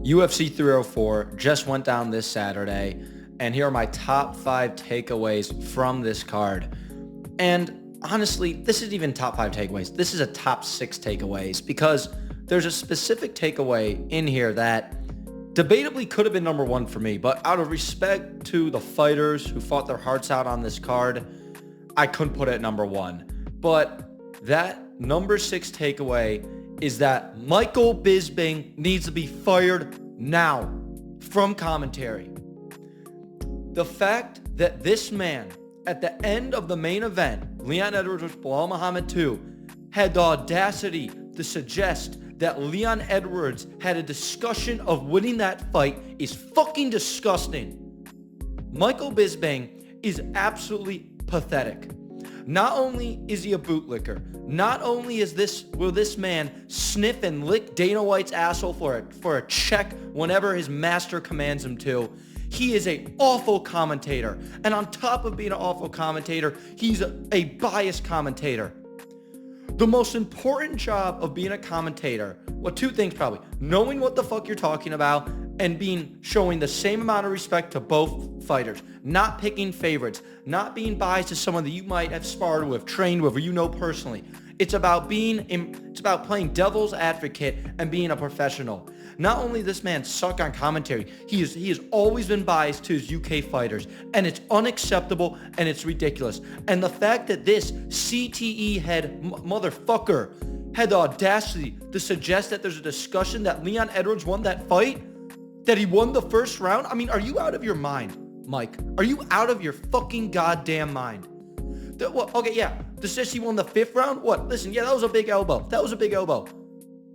UFC 304 just went down this Saturday, and here are my top 5 takeaways from this card. And honestly, this isn't even top 5 takeaways. This is a top 6 takeaways because there's a specific takeaway in here that debatably could have been number 1 for me, but out of respect to the fighters who fought their hearts out on this card, I couldn't put it at number 1. But that number 6 takeaway is that Michael Bisping needs to be fired now from commentary. The fact that this man, at the end of the main event, Leon Edwards vs. Belal Muhammad 2, had the audacity to suggest that Leon Edwards had a discussion of winning that fight is fucking disgusting. Michael Bisping is absolutely pathetic. Not only is he a bootlicker, not only will this man sniff and lick Dana White's asshole for a check whenever his master commands him to, he is an awful commentator. And on top of being an awful commentator, he's a biased commentator. The most important job of being a commentator, well, 2 things probably: knowing what the fuck you're talking about and showing the same amount of respect to both fighters, not picking favorites, not being biased to someone that you might have sparred with, trained with, or you know personally. It's about playing devil's advocate and being a professional. Not only this man suck on commentary, he has always been biased to his UK fighters, and it's unacceptable and it's ridiculous. And the fact that this CTE head motherfucker had the audacity to suggest that there's a discussion that Leon Edwards won that fight, that he won the first round. I mean, are you out of your mind, Mike? Are you out of your fucking goddamn mind? Okay, yeah, to say he won the 5th round? What? Listen, yeah, that was a big elbow.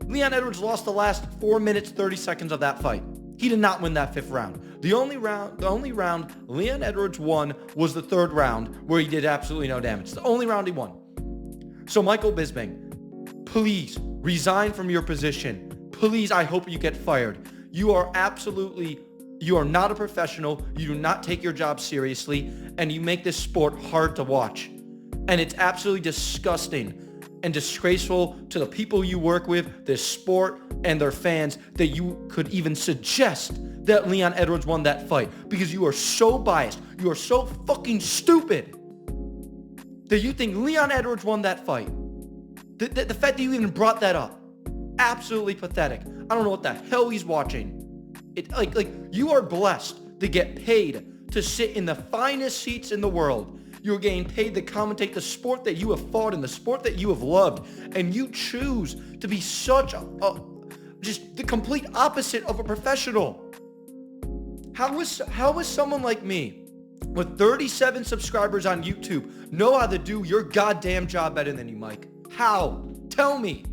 Leon Edwards lost the last 4 minutes, 30 seconds of that fight. He did not win that 5th round. The only round Leon Edwards won was the 3rd round, where he did absolutely no damage. It's the only round he won. So Michael Bisping, please resign from your position. Please, I hope you get fired. You are not a professional. You do not take your job seriously, and you make this sport hard to watch. And it's absolutely disgusting and disgraceful to the people you work with, this sport, and their fans that you could even suggest that Leon Edwards won that fight, because you are so biased. You are so fucking stupid that you think Leon Edwards won that fight. The fact that you even brought that up, absolutely pathetic. I don't know what the hell he's watching. You are blessed to get paid to sit in the finest seats in the world. You're getting paid to commentate the sport that you have fought in, the sport that you have loved, and you choose to be such just the complete opposite of a professional. How is someone like me with 37 subscribers on YouTube know how to do your goddamn job better than you, Mike? How? Tell me.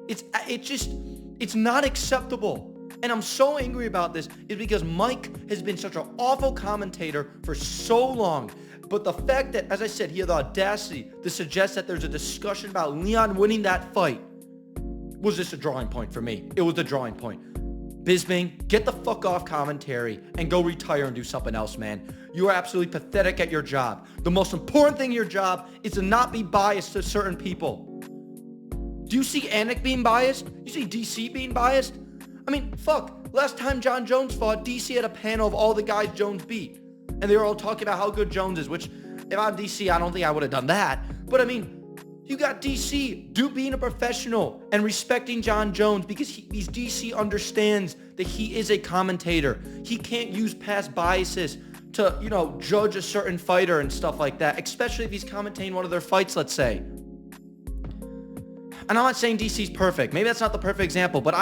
It's not acceptable. And I'm so angry about this is because Mike has been such an awful commentator for so long. But the fact that, as I said, he had the audacity to suggest that there's a discussion about Leon winning that fight was just a drawing point for me. It was a drawing point. Bisping, get the fuck off commentary and go retire and do something else, man. You are absolutely pathetic at your job. The most important thing in your job is to not be biased to certain people. Do you see Anik being biased? You see DC being biased? I mean, fuck. Last time John Jones fought, DC had a panel of all the guys Jones beat. And they were all talking about how good Jones is, which, if I'm DC, I don't think I would have done that. But I mean, you got DC being a professional and respecting John Jones because DC understands that he is a commentator. He can't use past biases to, judge a certain fighter and stuff like that, especially if he's commentating one of their fights, let's say. And I'm not saying DC's perfect. Maybe that's not the perfect example, but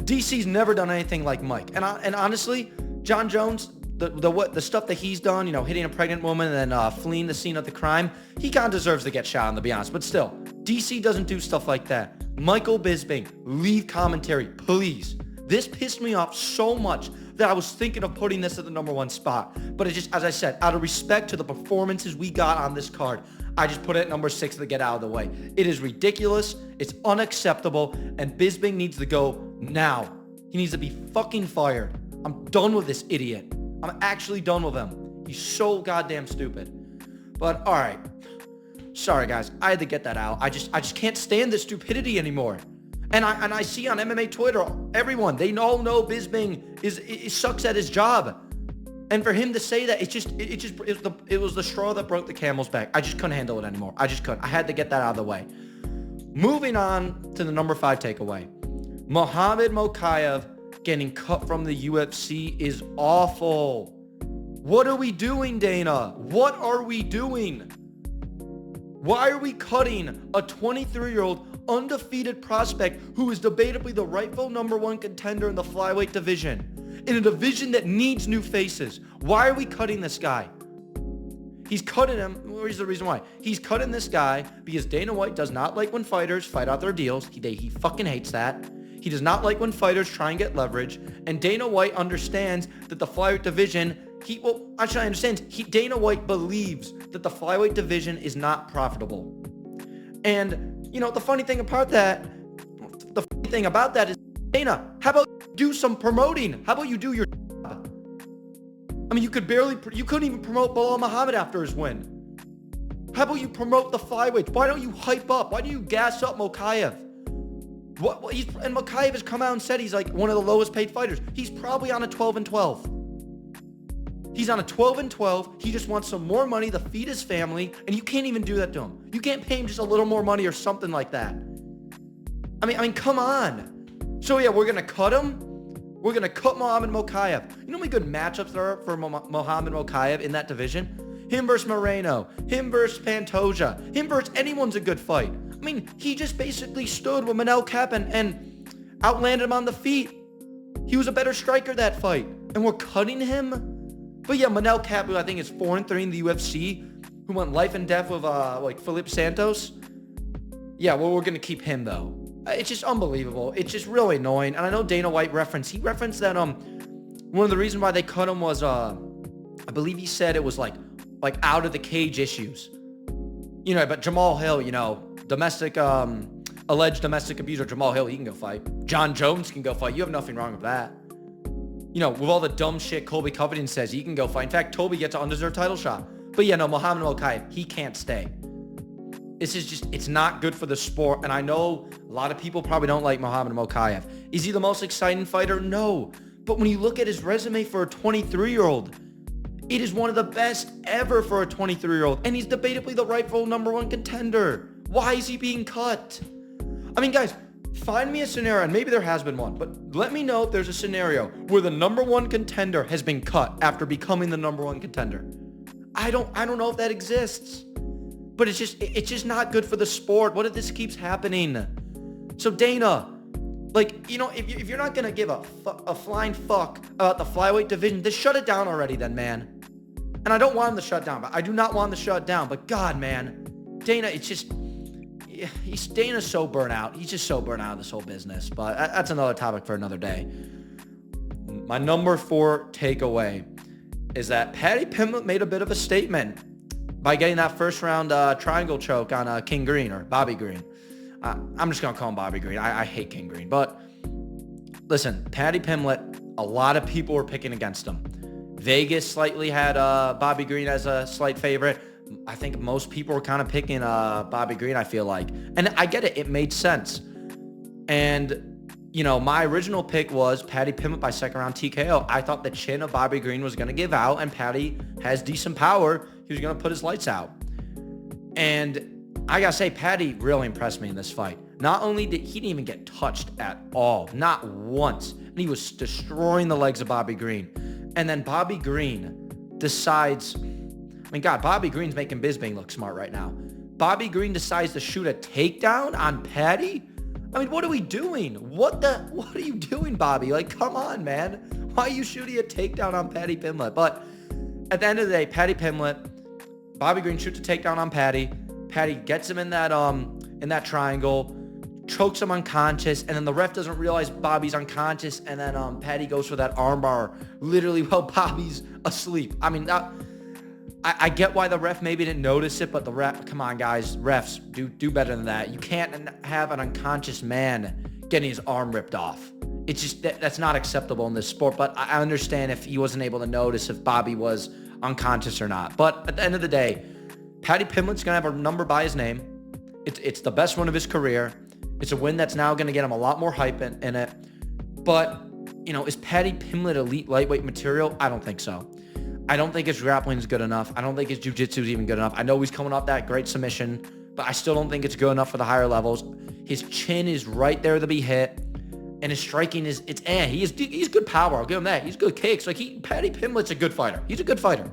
DC's never done anything like Mike. And honestly, John Jones, the stuff that he's done, hitting a pregnant woman and then fleeing the scene of the crime, he kind of deserves to get shot, to be honest. But still, DC doesn't do stuff like that. Michael Bisping, leave commentary, please. This pissed me off so much that I was thinking of putting this at the number 1 spot. But it just, as I said, out of respect to the performances we got on this card, I just put it at number 6 to get out of the way. It is ridiculous. It's unacceptable. And Bisping needs to go now. He needs to be fucking fired. I'm done with this idiot. I'm actually done with him. He's so goddamn stupid. But all right. Sorry, guys. I had to get that out. I just can't stand this stupidity anymore. And I see on MMA Twitter, everyone, they all know Bisping is sucks at his job. And for him to say that, it was the straw that broke the camel's back. I just couldn't handle it anymore. I just couldn't. I had to get that out of the way. Moving on to the number 5 takeaway. Muhammad Mokaev getting cut from the UFC is awful. What are we doing, Dana? What are we doing? Why are we cutting a 23-year-old undefeated prospect who is debatably the rightful number 1 contender in the flyweight division, in a division that needs new faces? Why are we cutting this guy? He's cutting him. Here's the reason why. He's cutting this guy because Dana White does not like when fighters fight out their deals. He fucking hates that. He does not like when fighters try and get leverage. And Dana White understands that the flyweight division, Dana White believes that the flyweight division is not profitable. And, the funny thing about that is, Dana, how about you do some promoting? How about you do your job? I mean, you couldn't even promote Belal Muhammad after his win. How about you promote the flyweights? Why don't you hype up? Why do you gas up Mokaev? And Mokaev has come out and said he's like one of the lowest paid fighters. He's probably on a 12-12. He's on a 12-12. He just wants some more money to feed his family, and you can't even do that to him. You can't pay him just a little more money or something like that. I mean, come on. So yeah, we're gonna cut him. We're gonna cut Muhammad Mokaev. You know how many good matchups there are for Muhammad Mokaev in that division? Him versus Moreno. Him versus Pantoja. Him versus anyone's a good fight. I mean, he just basically stood with Manel Kape and outlanded him on the feet. He was a better striker that fight, and we're cutting him. But yeah, Manel Kape, who I think is 4-3 in the UFC, who went life and death with Felipe Santos. Yeah, well, we're gonna keep him though. It's just unbelievable. It's just really annoying. And I know Dana White referenced that one of the reasons why they cut him was I believe he said it was like out of the cage issues. But Jamal Hill, alleged domestic abuser Jamal Hill, he can go fight. John Jones can go fight. You have nothing wrong with that. With all the dumb shit Colby Covington says, he can go fight. In fact, Toby gets an undeserved title shot. But yeah, no, Muhammad Mokaev, he can't stay. It's not good for the sport. And I know a lot of people probably don't like Muhammad Mokaev. Is he the most exciting fighter? No. But when you look at his resume for a 23-year-old, it is one of the best ever for a 23-year-old. And he's debatably the rightful number 1 contender. Why is he being cut? I mean, guys, find me a scenario, and maybe there has been one, but let me know if there's a scenario where the number 1 contender has been cut after becoming the number 1 contender. I don't know if that exists. But it's just not good for the sport. What if this keeps happening? So Dana, if you're not gonna give a flying fuck about the flyweight division, just shut it down already, then, man. And I don't want him to shut down, but I do not want him to shut down. But God, man, Dana, Dana's so burnt out. He's just so burnt out of this whole business. But that's another topic for another day. My number 4 takeaway is that Paddy Pimblett made a bit of a statement by getting that first round triangle choke on King Green, or Bobby Green. I'm just going to call him Bobby Green. I hate King Green. But listen, Paddy Pimblett, a lot of people were picking against him. Vegas slightly had Bobby Green as a slight favorite. I think most people were kind of picking Bobby Green, I feel like. And I get it. It made sense. And, my original pick was Paddy Pimblett by second round TKO. I thought the chin of Bobby Green was going to give out, and Paddy has decent power. He was going to put his lights out. And I got to say, Paddy really impressed me in this fight. Not only did he didn't even get touched at all, not once. And he was destroying the legs of Bobby Green. And then Bobby Green decides, Bobby Green's making Bisping look smart right now. Bobby Green decides to shoot a takedown on Paddy? What are we doing? What are you doing, Bobby? Come on, man. Why are you shooting a takedown on Paddy Pimblett? But at the end of the day, Paddy Pimblett, Bobby Green shoots a takedown on Paddy. Paddy gets him in that triangle, chokes him unconscious, and then the ref doesn't realize Bobby's unconscious, and then Paddy goes for that armbar literally while Bobby's asleep. I get why the ref maybe didn't notice it, but the ref, come on, guys, refs, do better than that. You can't have an unconscious man getting his arm ripped off. It's just, that's not acceptable in this sport, but I understand if he wasn't able to notice if Bobby was unconscious or not. But at the end of the day, Paddy Pimblett's going to have a number by his name. It's the best one of his career. It's a win that's now going to get him a lot more hype in it. But, is Paddy Pimblett elite lightweight material? I don't think so. I don't think his grappling is good enough. I don't think his jiu-jitsu is even good enough. I know he's coming off that great submission, but I still don't think it's good enough for the higher levels. His chin is right there to be hit, and his striking he's good power. I'll give him that. He's good kicks. Paddy Pimblett's a good fighter. He's a good fighter.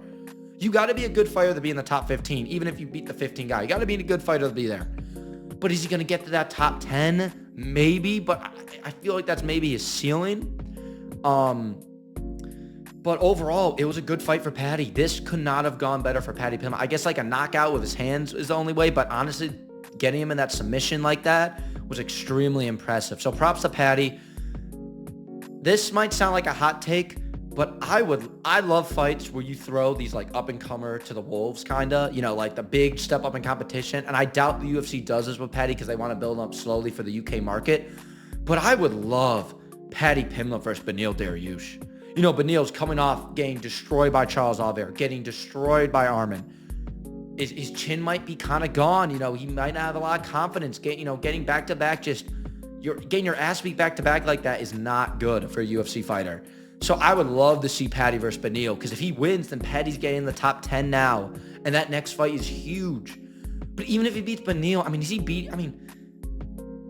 You got to be a good fighter to be in the top 15, even if you beat the 15 guy. You got to be a good fighter to be there. But is he going to get to that top 10? Maybe, but I feel like that's maybe his ceiling. But overall, it was a good fight for Paddy. This could not have gone better for Paddy Pimblett. I guess like a knockout with his hands is the only way, but honestly, getting him in that submission like that was extremely impressive. So props to Paddy. This might sound like a hot take, but I love fights where you throw these like up-and-comer to the wolves, kinda, like the big step up in competition. And I doubt the UFC does this with Paddy because they want to build him up slowly for the UK market. But I would love Paddy Pimblett versus Beneil Dariush. Beneil's coming off getting destroyed by Charles Oliveira, getting destroyed by Arman. His chin might be kind of gone. He might not have a lot of confidence. Getting back-to-back, getting your ass beat back-to-back like that is not good for a UFC fighter. So I would love to see Paddy versus Beneil, because if he wins, then Paddy's getting in the top 10 now, and that next fight is huge. But even if he beats Beneil,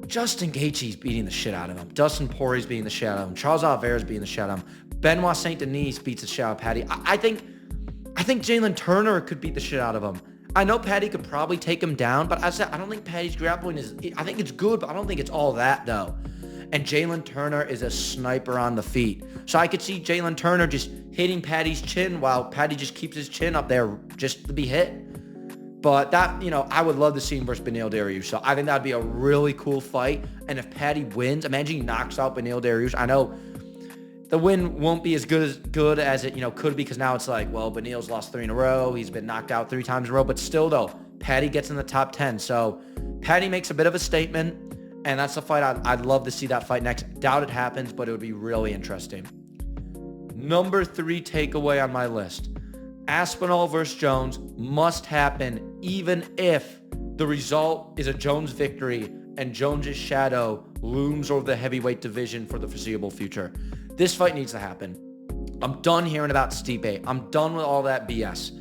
Justin Gaethje's beating the shit out of him. Dustin Poirier's beating the shit out of him. Charles Oliveira's beating the shit out of him. Benoit Saint Denis beats the shit out of Paddy. I think Jalen Turner could beat the shit out of him. I know Paddy could probably take him down, but I don't think Paddy's grappling I think it's good, but I don't think it's all that though. And Jalen Turner is a sniper on the feet. So I could see Jalen Turner just hitting Paddy's chin while Paddy just keeps his chin up there just to be hit. But that, I would love to see him versus Beneil Dariush. So I think that'd be a really cool fight. And if Paddy wins, imagine he knocks out Beneil Dariush. I know the win won't be as good as it, could be, because now it's like, well, Beneil's lost 3 in a row. He's been knocked out 3 times in a row. But still, though, Paddy gets in the top 10. So Paddy makes a bit of a statement. And that's the fight I'd love to see that fight next. Doubt it happens, but it would be really interesting. Number 3 takeaway on my list. Aspinall versus Jones must happen, even if the result is a Jones victory and Jones's shadow looms over the heavyweight division for the foreseeable future. This fight needs to happen. I'm done hearing about Stipe. I'm done with all that BS.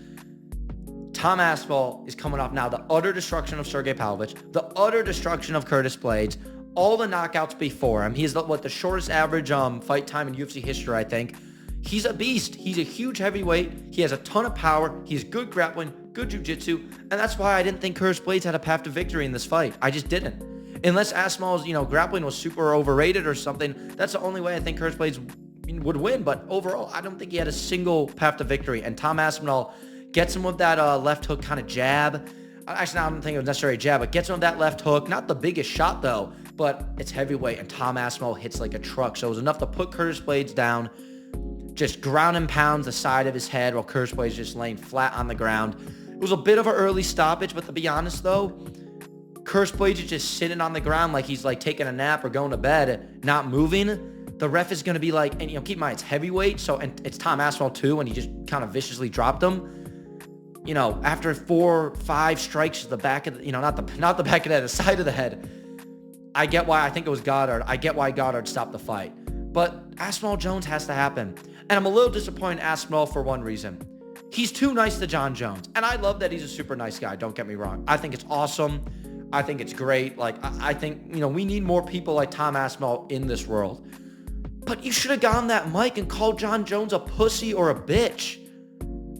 Tom Aspinall is coming off now the utter destruction of Sergey Pavlovich, the utter destruction of Curtis Blades, all the knockouts before him. He is the shortest average fight time in UFC history, I think. He's a beast. He's a huge heavyweight. He has a ton of power. He has good grappling, good jiu-jitsu, and that's why I didn't think Curtis Blades had a path to victory in this fight. I just didn't. Unless Aspinall's, grappling was super overrated or something, that's the only way I think Curtis Blades would win. But overall, I don't think he had a single path to victory. And Tom Aspinall gets him with that left hook kind of jab. Actually, I don't think it was necessarily a jab, but gets him with that left hook. Not the biggest shot, though, but it's heavyweight, and Tom Aspinall hits like a truck. So it was enough to put Curtis Blades down, just ground and pounds the side of his head while Curtis Blades just laying flat on the ground. It was a bit of an early stoppage, but to be honest, though, Curtis Blades is just sitting on the ground like he's like taking a nap or going to bed, not moving. The ref is going to be like, and keep in mind, it's heavyweight, so, and it's Tom Aspinall too, and he just kind of viciously dropped him. After 4 or 5 strikes to the back of the, not the back of the head, the side of the head. I get why, I think it was Goddard. I get why Goddard stopped the fight. But Aspinall Jones has to happen. And I'm a little disappointed in Aspinall for one reason. He's too nice to John Jones. And I love that he's a super nice guy, don't get me wrong. I think it's awesome. I think it's great. I think, we need more people like Tom Aspinall in this world. But you should have gotten that mic and called John Jones a pussy or a bitch.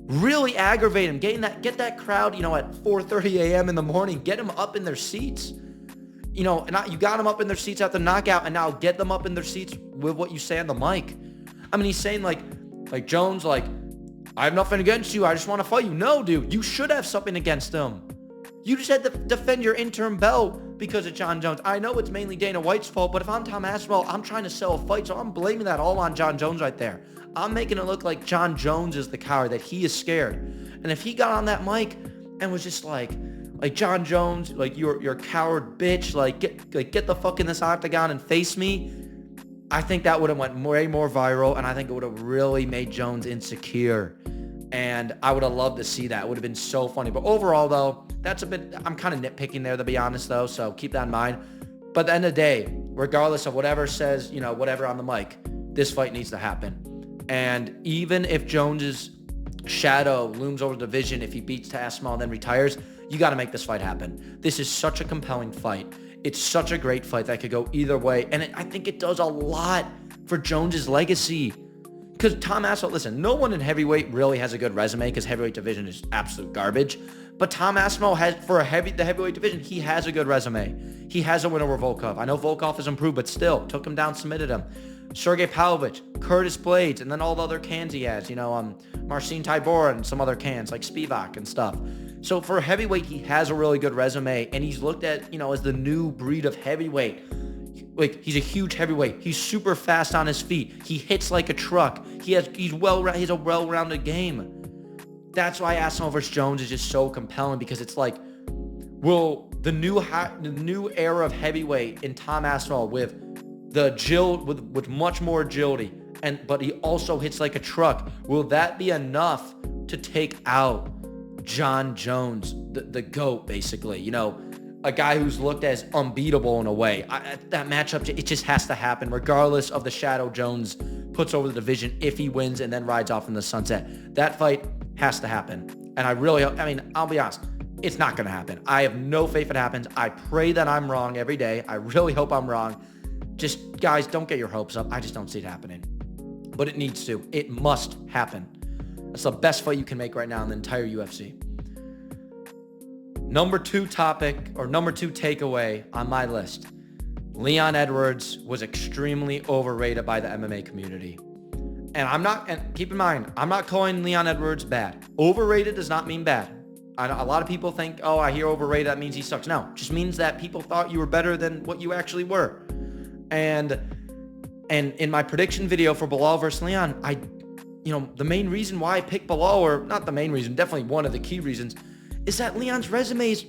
Really aggravate him. Get that crowd, at 4:30 a.m. in the morning. Get them up in their seats. And you got them up in their seats at the knockout, and now get them up in their seats with what you say on the mic. He's saying like Jones, I have nothing against you. I just want to fight you. No, dude, you should have something against him. You just had to defend your interim belt because of John Jones. I know it's mainly Dana White's fault, but if I'm Tom Aspinall, I'm trying to sell a fight, so I'm blaming that all on John Jones right there. I'm making it look like John Jones is the coward, that he is scared. And if he got on that mic and was just like John Jones, you're a coward bitch, get the fuck in this octagon and face me, I think that would have went way more viral, and I think it would have really made Jones insecure. And I would have loved to see that. It would have been so funny. But overall, though, I'm kind of nitpicking there, to be honest, though, so keep that in mind. But at the end of the day, regardless of whatever says, whatever on the mic, this fight needs to happen. And even if Jones's shadow looms over the division, if he beats Aspinall and then retires, you got to make this fight happen. This is such a compelling fight. It's such a great fight that could go either way. And I think it does a lot for Jones's legacy. Because Tom Aspinall, listen, no one in heavyweight really has a good resume because heavyweight division is absolute garbage. But Tom Aspinall has, for the heavyweight division, he has a good resume. He has a win over Volkov. I know Volkov has improved, but still, took him down, submitted him. Sergey Pavlovich, Curtis Blades, and then all the other cans he has, Marcin Tybura and some other cans like Spivak and stuff. So for heavyweight, he has a really good resume, and he's looked at, as the new breed of heavyweight. Like, he's a huge heavyweight. He's super fast on his feet. He hits like a truck. He has a well-rounded game. That's why Aspinall versus Jones is just so compelling, because it's like, will the new era of heavyweight in Tom Aspinall with with much more agility, but he also hits like a truck, will that be enough to take out John Jones, the GOAT, basically? A guy who's looked as unbeatable in a way. That matchup, it just has to happen, regardless of the shadow Jones puts over the division if he wins and then rides off in the sunset. That fight has to happen. And I'll be honest, it's not going to happen. I have no faith it happens. I pray that I'm wrong every day. I really hope I'm wrong. Just, guys, don't get your hopes up. I just don't see it happening. But it needs to. It must happen. That's the best fight you can make right now in the entire UFC. Number two takeaway on my list. Leon Edwards was extremely overrated by the MMA community. And keep in mind, I'm not calling Leon Edwards bad. Overrated does not mean bad. A lot of people think, oh, I hear overrated, that means he sucks. No, it just means that people thought you were better than what you actually were. And in my prediction video for Belal versus Leon, the main reason why I picked Belal, or not the main reason, definitely one of the key reasons, is that Leon's resume is,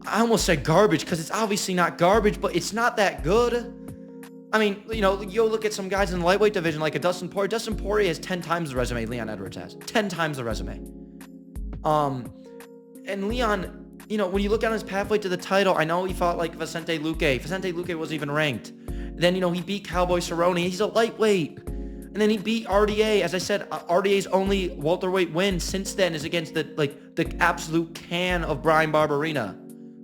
I almost said garbage, because it's obviously not garbage, but it's not that good. You look at some guys in the lightweight division like a Dustin Poirier. Dustin Poirier has 10 times the resume Leon Edwards has. 10 times the resume. And Leon, when you look at his pathway to the title, I know he fought like Vicente Luque. Vicente Luque wasn't even ranked. Then, he beat Cowboy Cerrone. He's a lightweight. And then he beat RDA. As I said, RDA's only welterweight win since then is against the absolute can of Brian Barberena,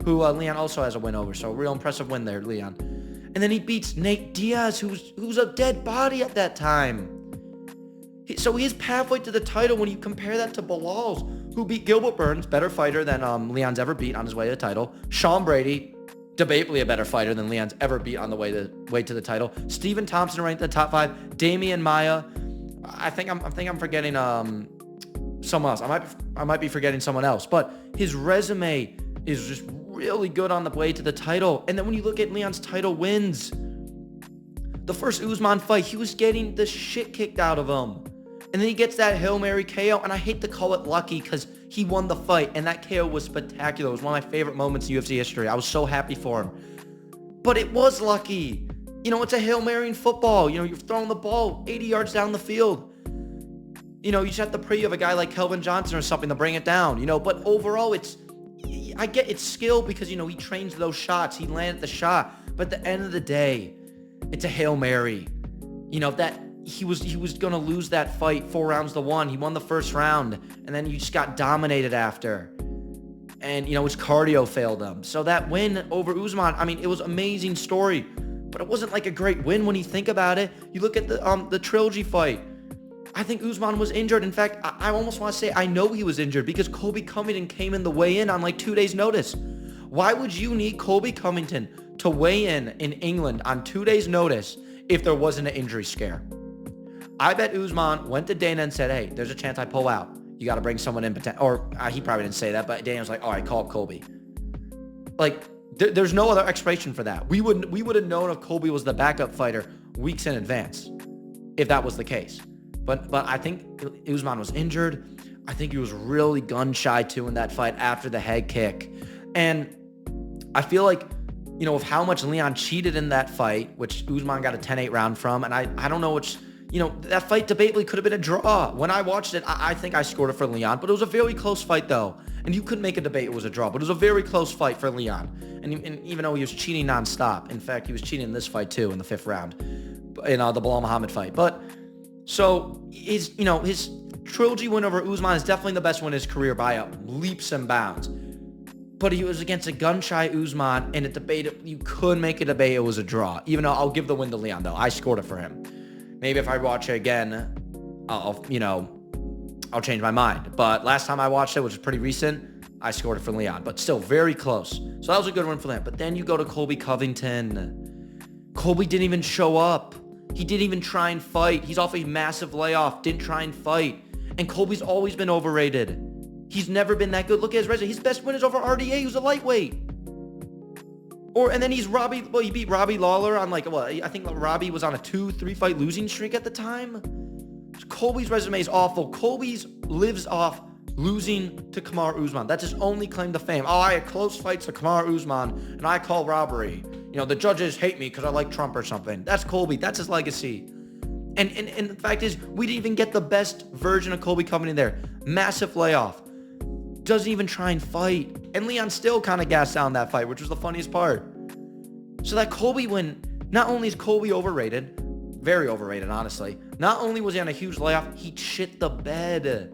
who Leon also has a win over. So real impressive win there, Leon. And then he beats Nate Diaz, who's a dead body at that time. So his pathway to the title, when you compare that to Belal's, who beat Gilbert Burns, better fighter than Leon's ever beat on his way to the title. Sean Brady, debatably a better fighter than Leon's ever beat on the way to the title. Stephen Thompson ranked in the top 5. Damian Maia. I think I'm forgetting someone else. I might be forgetting someone else. But his resume is just really good on the way to the title. And then when you look at Leon's title wins, the first Usman fight, he was getting the shit kicked out of him. And then he gets that Hail Mary KO, and I hate to call it lucky because he won the fight, and that KO was spectacular. It was one of my favorite moments in UFC history. I was so happy for him. But it was lucky. It's a Hail Mary in football. You're throwing the ball 80 yards down the field. You just have to pray you have a guy like Kelvin Johnson or something to bring it down. But overall, I get it's skill because, he trains those shots. He landed the shot. But at the end of the day, it's a Hail Mary. That he was going to lose that fight 4 rounds to 1. He won the first round, and then you just got dominated after. And, his cardio failed him. So that win over Usman, it was an amazing story. But it wasn't like a great win when you think about it. You look at the trilogy fight. I think Usman was injured. In fact, I almost want to say I know he was injured because Colby Covington came in the weigh-in on like 2 days' notice. Why would you need Colby Covington to weigh in England on 2 days' notice if there wasn't an injury scare? I bet Usman went to Dana and said, hey, there's a chance I pull out. You got to bring someone in. Or he probably didn't say that, but Dana was like, all right, call up Colby. There's no other explanation for that. We would have known if Colby was the backup fighter weeks in advance if that was the case. But I think Usman was injured. I think he was really gun-shy, too, in that fight after the head kick. And I feel like, with how much Leon cheated in that fight, which Usman got a 10-8 round from, and I don't know which... that fight debatably could have been a draw. When I watched it, I think I scored it for Leon, but it was a very close fight, though. And you could make a debate it was a draw, but it was a very close fight for Leon. And even though he was cheating nonstop, in fact, he was cheating in this fight too in the 5th round, in the Belal Muhammad fight. But so his trilogy win over Usman is definitely the best win in his career by leaps and bounds. But he was against a gun-shy Usman, and a debate, you could make a debate it was a draw. Even though I'll give the win to Leon, though. I scored it for him. Maybe if I watch it again, I'll change my mind. But last time I watched it, which is pretty recent, I scored it for Leon. But still, very close. So that was a good win for him. But then you go to Colby Covington. Colby didn't even show up. He didn't even try and fight. He's off a massive layoff. Didn't try and fight. And Colby's always been overrated. He's never been that good. Look at his resume. His best win is over RDA, who's a lightweight. And then he's he beat Robbie Lawler on I think Robbie was on a 2-3 fight losing streak at the time. Colby's resume is awful. Colby's lives off losing to Kamaru Usman. That's his only claim to fame. Oh, I had close fights to Kamaru Usman, and I call robbery. The judges hate me because I like Trump or something. That's Colby. That's his legacy. And the fact is, we didn't even get the best version of Colby Covington there. Massive layoff. Doesn't even try and fight. And Leon still kind of gassed down that fight, which was the funniest part. So that Colby win, not only is Colby overrated, very overrated, honestly. Not only was he on a huge layoff, he shit the bed.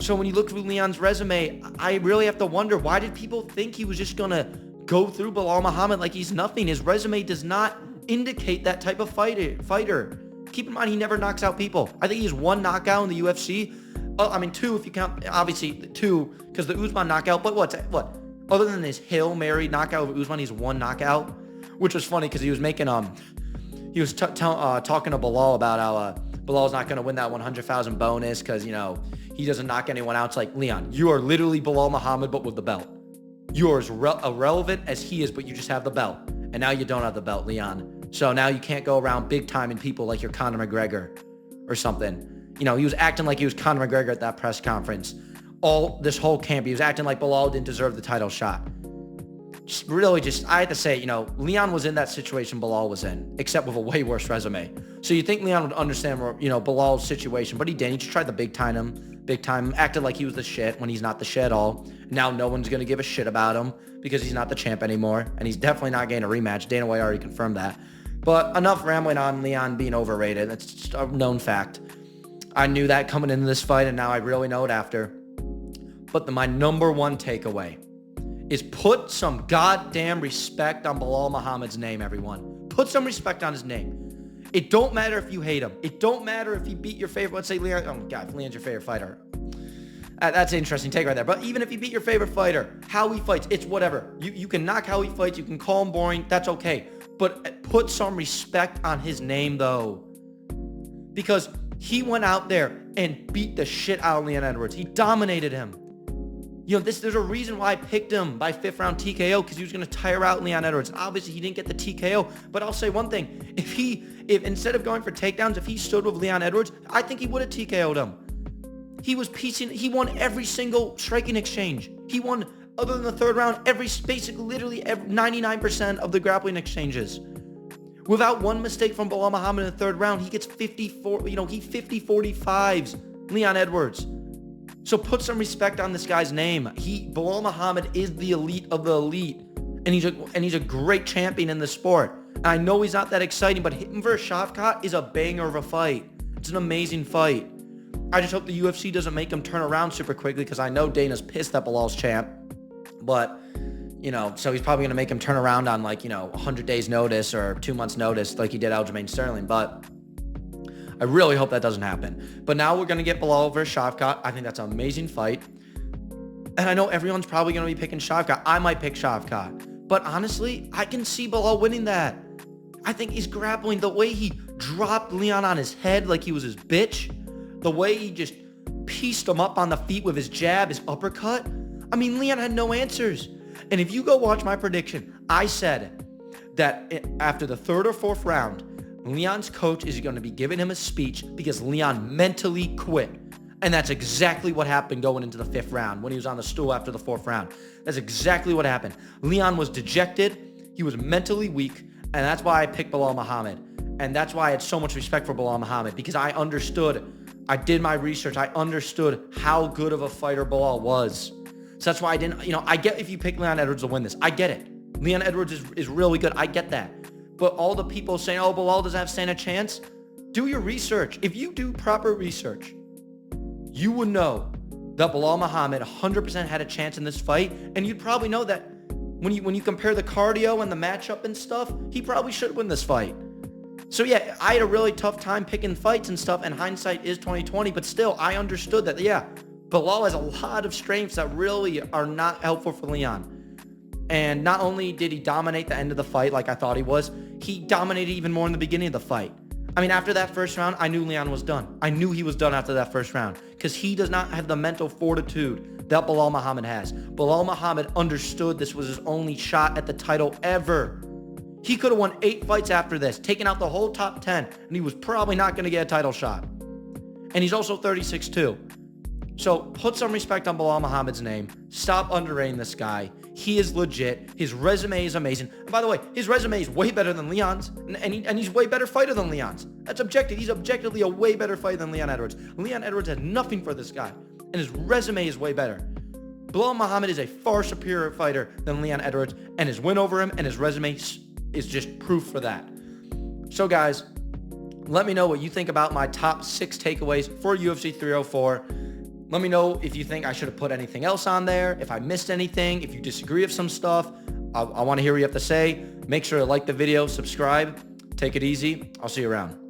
So when you look through Leon's resume, I really have to wonder, why did people think he was just going to go through Belal Muhammad like he's nothing? His resume does not indicate that type of fighter. Keep in mind, he never knocks out people. I think he's 1 knockout in the UFC. 2 if you count, obviously 2, because the Usman knockout, but what? Other than his Hail Mary knockout of Usman, he's 1 knockout, which was funny because he was making, he was talking to Belal about how Belal's not going to win that 100,000 bonus because, he doesn't knock anyone out. It's like, Leon, you are literally Belal Muhammad, but with the belt. You are as irrelevant as he is, but you just have the belt. And now you don't have the belt, Leon. So now you can't go around big timing people like you're Conor McGregor or something. He was acting like he was Conor McGregor at that press conference. This whole camp, he was acting like Belal didn't deserve the title shot. I had to say, Leon was in that situation Belal was in, except with a way worse resume. So you think Leon would understand, Belal's situation, but he didn't. He just tried to big time him, acted like he was the shit when he's not the shit at all. Now no one's going to give a shit about him because he's not the champ anymore, and he's definitely not getting a rematch. Dana White already confirmed that. But enough rambling on Leon being overrated. That's just a known fact. I knew that coming into this fight, and now I really know it after. But my number one takeaway is put some goddamn respect on Belal Muhammad's name, everyone. Put some respect on his name. It don't matter if you hate him. It don't matter if he beat your favorite, let's say Leon, oh God, if Leon's your favorite fighter. That's an interesting take right there. But even if he beat your favorite fighter, how he fights, it's whatever. You can knock how he fights. You can call him boring. That's okay. But put some respect on his name, though. Because he went out there and beat the shit out of Leon Edwards. He dominated him. There's a reason why I picked him by 5th round TKO, because he was going to tire out Leon Edwards. And obviously, he didn't get the TKO. But I'll say one thing. If instead of going for takedowns, if he stood with Leon Edwards, I think he would have TKO'd him. He won every single striking exchange. He won, other than the 3rd round, literally 99% of the grappling exchanges. Without one mistake from Belal Muhammad in the 3rd round, he gets 50-45s Leon Edwards. So put some respect on this guy's name. Belal Muhammad is the elite of the elite, and he's a great champion in the sport. And I know he's not that exciting, but hitting versus Shavkat is a banger of a fight. It's an amazing fight. I just hope the UFC doesn't make him turn around super quickly, because I know Dana's pissed that Belal's champ. But, so he's probably going to make him turn around on 100 days notice or 2 months notice like he did Aljamain Sterling. But I really hope that doesn't happen. But now we're going to get Belal versus Shavkat. I think that's an amazing fight. And I know everyone's probably going to be picking Shavkat. I might pick Shavkat. But honestly, I can see Belal winning that. I think he's grappling. The way he dropped Leon on his head like he was his bitch. The way he just pieced him up on the feet with his jab, his uppercut. I mean, Leon had no answers. And if you go watch my prediction, I said that after the 3rd or 4th round, Leon's coach is going to be giving him a speech because Leon mentally quit. And that's exactly what happened going into the 5th round when he was on the stool after the 4th round. That's exactly what happened. Leon was dejected. He was mentally weak. And that's why I picked Belal Muhammad. And that's why I had so much respect for Belal Muhammad, because I did my research. I understood how good of a fighter Belal was. So that's why I didn't, I get if you pick Leon Edwards to win this. I get it. Leon Edwards is really good. I get that. But all the people saying, oh, Belal doesn't have stand a chance, do your research. If you do proper research, you would know that Belal Muhammad 100% had a chance in this fight, and you'd probably know that when you compare the cardio and the matchup and stuff, he probably should win this fight. So yeah, I had a really tough time picking fights and stuff, and hindsight is 2020, but still, I understood that, yeah, Belal has a lot of strengths that really are not helpful for Leon. And not only did he dominate the end of the fight like I thought he was, he dominated even more in the beginning of the fight. I mean, after that first round, I knew Leon was done. I knew he was done after that first round because he does not have the mental fortitude that Belal Muhammad has. Belal Muhammad understood this was his only shot at the title ever. He could have won 8 fights after this, taken out the whole top 10, and he was probably not going to get a title shot. And he's also 36-2. So put some respect on Belal Muhammad's name. Stop underrating this guy. He is legit. His resume is amazing. And by the way, his resume is way better than Leon's, and he's way better fighter than Leon's. That's objective. He's objectively a way better fighter than Leon Edwards. Leon Edwards had nothing for this guy, and his resume is way better. Belal Muhammad is a far superior fighter than Leon Edwards, and his win over him and his resume is just proof for that. So guys, let me know what you think about my top 6 takeaways for UFC 304. Let me know if you think I should have put anything else on there, if I missed anything, if you disagree with some stuff. I want to hear what you have to say. Make sure to like the video, subscribe. Take it easy. I'll see you around.